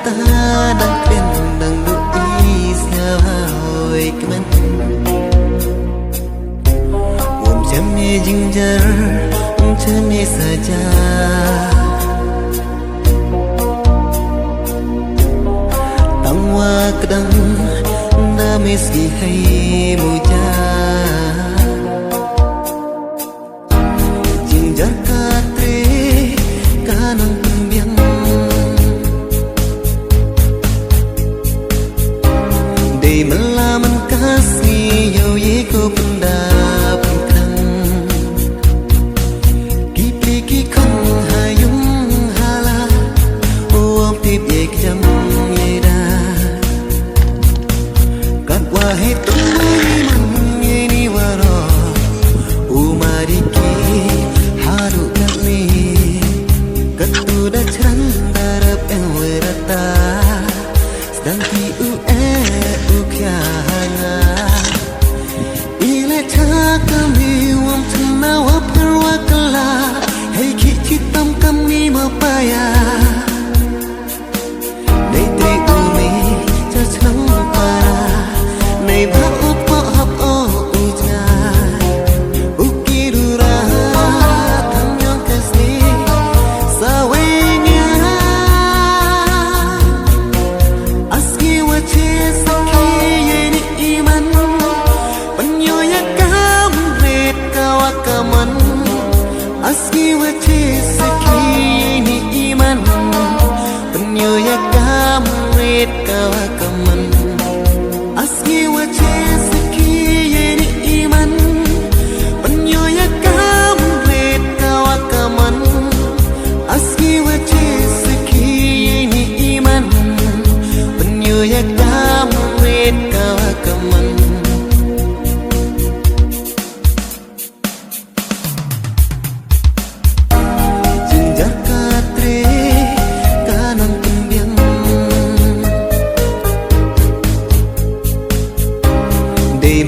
ta đang bên đang nụ ý sao hồi kemen jamnya jinjar jamnya saja tangwa kedang na meski hai muja jinjar katre kanang pembiang day melaman kasih yo yeko pendap wahai teman ini waro umariki haru kami ketuda darab yang werata sedang tiu ukyahana ile kami wam tenawa perwakala hei kitam kami mapaya dei dei umi jajang para nay ba upo hap o uja ukirura tamyong kasni sawenya aski wache saki yeni iman panyoya kamret kawakaman aski wache saki yeni iman panyoya kamret kawakaman aski wache saki yeni iman panyoya kamret kawakaman aski wache saki yeni iman panyoya kamret kawakaman jinjar katre kanang pembiang day